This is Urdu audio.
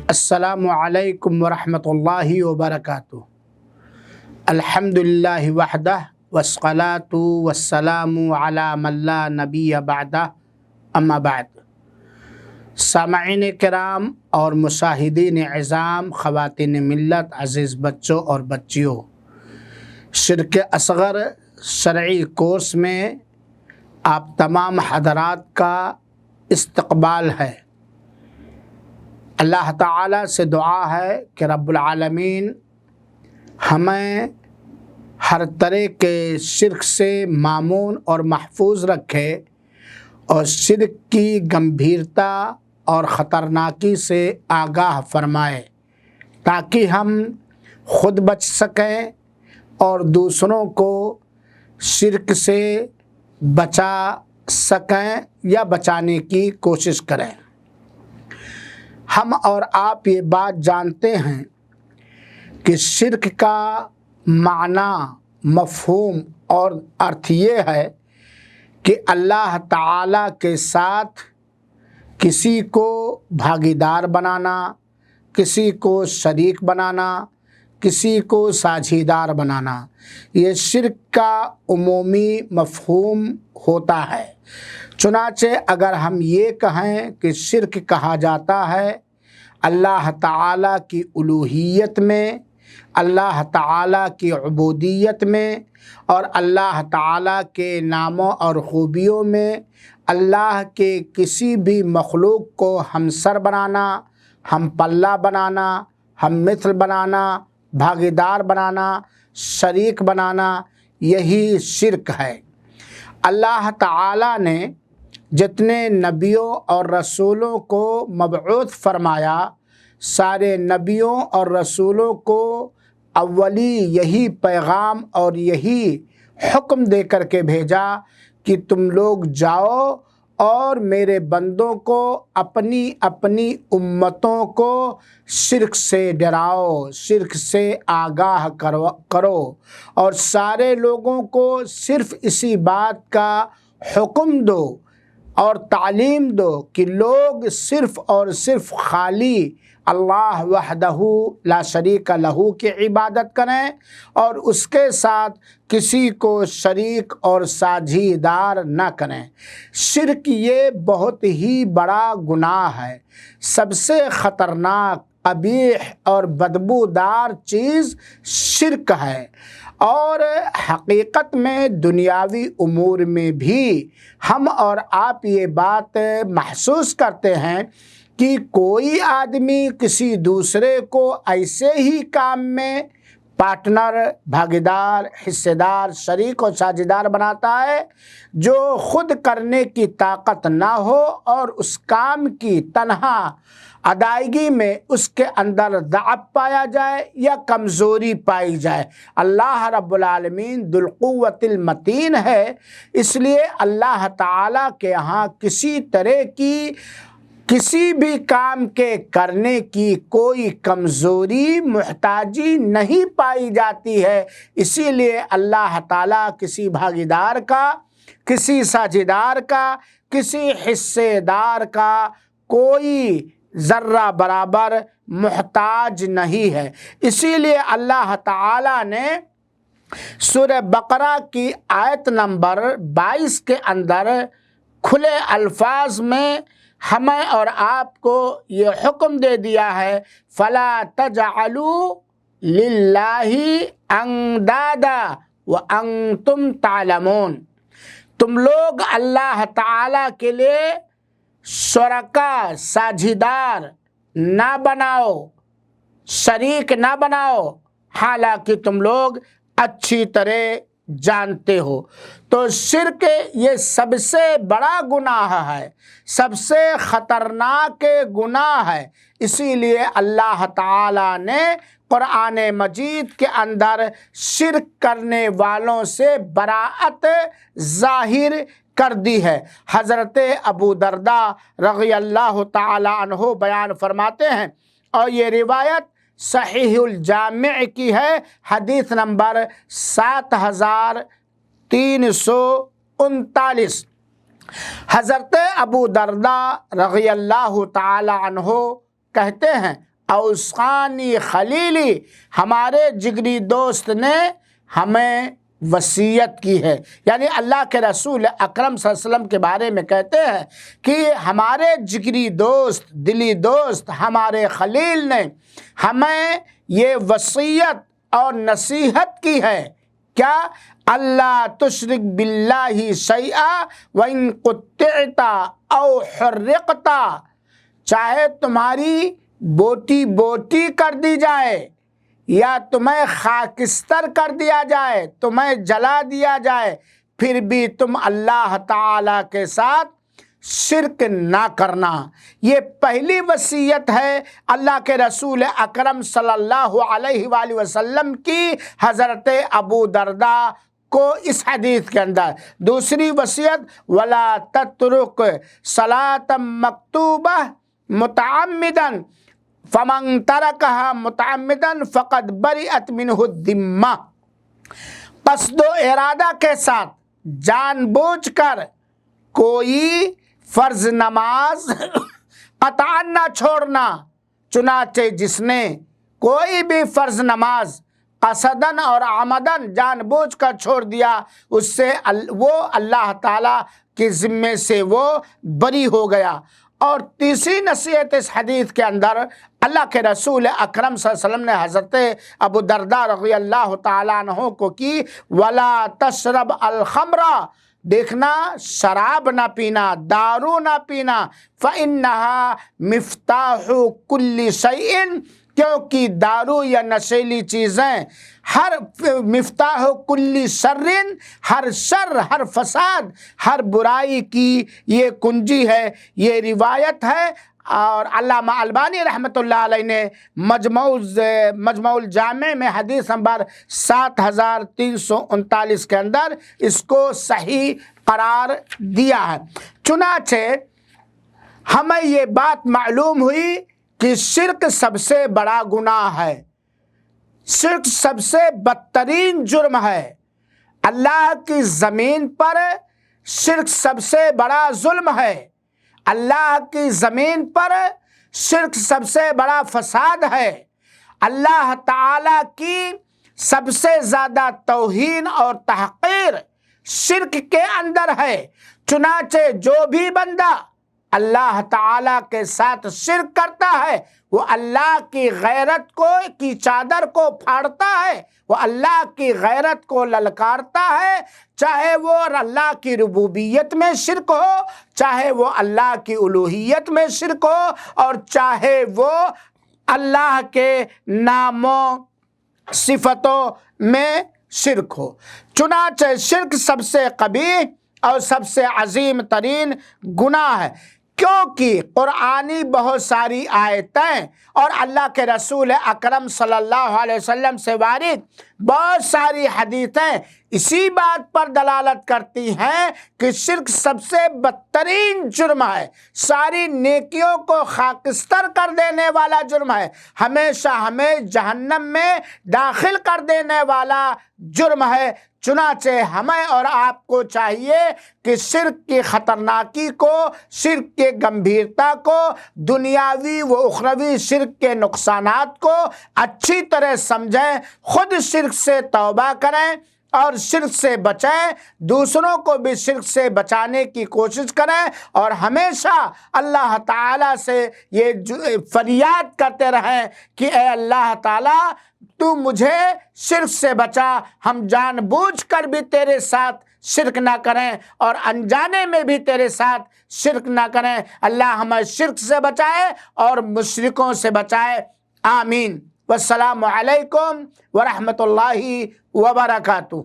السلام علیکم ورحمۃ اللہ وبرکاتہ۔ الحمدللہ وحدہ والصلاۃ والسلام علی من لا نبی بعدہ، اما بعد۔ سامعین کرام اور مشاہدین عظام، خواتین ملت، عزیز بچوں اور بچیوں، شرک اصغر شرعی کورس میں آپ تمام حضرات کا استقبال ہے۔ اللہ تعالیٰ سے دعا ہے کہ رب العالمین ہمیں ہر طرح کے شرک سے مامون اور محفوظ رکھے اور شرک کی گمبھیرتا اور خطرناکی سے آگاہ فرمائے، تاکہ ہم خود بچ سکیں اور دوسروں کو شرک سے بچا سکیں یا بچانے کی کوشش کریں۔ ہم اور آپ یہ بات جانتے ہیں کہ شرک کا معنی، مفہوم اور ارتھ یہ ہے کہ اللہ تعالیٰ کے ساتھ کسی کو بھاگیدار بنانا، کسی کو شریک بنانا، کسی کو ساجھیدار بنانا، یہ شرک کا عمومی مفہوم ہوتا ہے۔ چنانچہ اگر ہم یہ کہیں کہ شرک کہا جاتا ہے اللہ تعالیٰ کی الوہیت میں، اللہ تعالیٰ کی عبودیت میں اور اللہ تعالیٰ کے ناموں اور خوبیوں میں اللہ کے کسی بھی مخلوق کو ہمسر بنانا، ہم پلہ بنانا، ہم مثل بنانا، بھاگیدار بنانا، شریک بنانا، یہی شرک ہے۔ اللہ تعالیٰ نے جتنے نبیوں اور رسولوں کو مبعوث فرمایا، سارے نبیوں اور رسولوں کو اولی یہی پیغام اور یہی حکم دے کر کے بھیجا کہ تم لوگ جاؤ اور میرے بندوں کو اپنی اپنی امتوں کو شرک سے ڈراؤ، شرک سے آگاہ کرو اور سارے لوگوں کو صرف اسی بات کا حکم دو اور تعلیم دو کہ لوگ صرف اور صرف خالی اللہ وحدہ لا شریک لہ کی عبادت کریں اور اس کے ساتھ کسی کو شریک اور ساجھیدار نہ کریں۔ شرک یہ بہت ہی بڑا گناہ ہے، سب سے خطرناک، قبیح اور بدبودار چیز شرک ہے، اور حقیقت میں دنیاوی امور میں بھی ہم اور آپ یہ بات محسوس کرتے ہیں کہ کوئی آدمی کسی دوسرے کو ایسے ہی کام میں پارٹنر، بھاگیدار، حصے دار، شریک اور ساجھیدار بناتا ہے جو خود کرنے کی طاقت نہ ہو اور اس کام کی تنہا ادائیگی میں اس کے اندر ضعف پایا جائے یا کمزوری پائی جائے۔ اللہ رب العالمین ذو القوۃ المتین ہے، اس لیے اللہ تعالیٰ کے ہاں کسی طرح کی کسی بھی کام کے کرنے کی کوئی کمزوری، محتاجی نہیں پائی جاتی ہے۔ اسی لیے اللہ تعالیٰ کسی بھاگیدار کا، کسی ساجھیدار کا، کسی حصے دار کا کوئی ذرہ برابر محتاج نہیں ہے۔ اسی لیے اللہ تعالیٰ نے سورہ بقرہ کی آیت نمبر 22 کے اندر کھلے الفاظ میں ہمیں اور آپ کو یہ حکم دے دیا ہے فَلَا تَجْعَلُوا لِلَّهِ أَنْدَادًا وَأَنْتُمْ تَعْلَمُونَ، تم لوگ اللہ تعالیٰ کے لیے شرکا، ساجھیدار نہ بناؤ، شریک نہ بناؤ، حالانکہ تم لوگ اچھی طرح جانتے ہو۔ تو شرک یہ سب سے بڑا گناہ ہے، سب سے خطرناک گناہ ہے۔ اسی لیے اللہ تعالیٰ نے قرآن مجید کے اندر شرک کرنے والوں سے براءت ظاہر کر دی ہے۔ حضرت ابو درداء رضی اللہ تعالی عنہ بیان فرماتے ہیں، اور یہ روایت صحیح الجامع کی ہے، حدیث نمبر 7339۔ حضرت ابو درداء رضی اللہ تعالی عنہ کہتے ہیں اوصانی خلیلی، ہمارے جگری دوست نے ہمیں وصیت کی ہے، یعنی اللہ کے رسول اکرم صلی اللہ علیہ وسلم کے بارے میں کہتے ہیں کہ ہمارے جگری دوست، دلی دوست، ہمارے خلیل نے ہمیں یہ وصیت اور نصیحت کی ہے، کیا؟ اللہ تشرک باللہ شیئا وان قطعت او حرقت، چاہے تمہاری بوٹی بوٹی کر دی جائے یا تمہیں خاکستر کر دیا جائے، تمہیں جلا دیا جائے، پھر بھی تم اللہ تعالی کے ساتھ شرک نہ کرنا۔ یہ پہلی وصیت ہے اللہ کے رسول اکرم صلی اللہ علیہ وآلہ وسلم کی حضرت ابو درداء کو اس حدیث کے اندر۔ دوسری وصیت ولا تترک صلاۃ مکتوبہ متعمدا فمن ترکها متعمدا فقد برئت منہ الذمہ، قصد و ارادہ کے ساتھ جان بوجھ کر کوئی فرض نماز قطعا نہ چھوڑنا، چنانچہ جس نے کوئی بھی فرض نماز قصدن اور عمدن جان بوجھ کر چھوڑ دیا، اس سے وہ اللہ تعالیٰ کے ذمے سے وہ بری ہو گیا۔ اور تیسری نصیحت اس حدیث کے اندر اللہ کے رسول اکرم صلی اللہ علیہ وسلم نے حضرت ابو درداء رضی اللہ تعالیٰ عنہ کو کی ولا تشرب الخمر، دیکھنا شراب نہ پینا، دارو نہ پینا، فإنها مفتاح کل شیء، کیونکہ دارو یا نشیلی چیزیں ہر مفتاح کل شر، ہر شر، ہر فساد، ہر برائی کی یہ کنجی ہے۔ یہ روایت ہے اور علامہ البانی رحمۃ اللہ علیہ نے مجموع الجامع میں حدیث نمبر 7339 کے اندر اس کو صحیح قرار دیا ہے۔ چنانچہ ہمیں یہ بات معلوم ہوئی کہ شرک سب سے بڑا گناہ ہے، شرک سب سے بدترین جرم ہے، اللہ کی زمین پر شرک سب سے بڑا ظلم ہے، اللہ کی زمین پر شرک سب سے بڑا فساد ہے، اللہ تعالی کی سب سے زیادہ توہین اور تحقیر شرک کے اندر ہے۔ چنانچہ جو بھی بندہ اللہ تعالیٰ کے ساتھ شرک کرتا ہے وہ اللہ کی غیرت کی چادر کو پھاڑتا ہے، وہ اللہ کی غیرت کو للکارتا ہے، چاہے وہ اللہ کی ربوبیت میں شرک ہو، چاہے وہ اللہ کی الوہیت میں شرک ہو، اور چاہے وہ اللہ کے ناموں صفتوں میں شرک ہو۔ چنانچہ شرک سب سے قبیح اور سب سے عظیم ترین گناہ ہے، کیونکہ قرآنی بہت ساری آیتیں اور اللہ کے رسول اکرم صلی اللہ علیہ وسلم سے وارد بہت ساری حدیثیں اسی بات پر دلالت کرتی ہیں کہ شرک سب سے بدترین جرم ہے، ساری نیکیوں کو خاکستر کر دینے والا جرم ہے، ہمیشہ ہمیں جہنم میں داخل کر دینے والا جرم ہے۔ چنانچہ ہمیں اور آپ کو چاہیے کہ شرک کی خطرناکی کو، شرک کے گمبھیرتا کو، دنیاوی و اخروی شرک کے نقصانات کو اچھی طرح سمجھیں، خود شرک سے توبہ کریں اور شرک سے بچیں، دوسروں کو بھی شرک سے بچانے کی کوشش کریں، اور ہمیشہ اللہ تعالیٰ سے یہ فریاد کرتے رہیں کہ اے اللہ تعالیٰ تو مجھے شرک سے بچا، ہم جان بوجھ کر بھی تیرے ساتھ شرک نہ کریں اور انجانے میں بھی تیرے ساتھ شرک نہ کریں۔ اللہ ہمیں شرک سے بچائے اور مشرکوں سے بچائے، آمین۔ والسلام علیکم ورحمۃ اللہ وبرکاتہ۔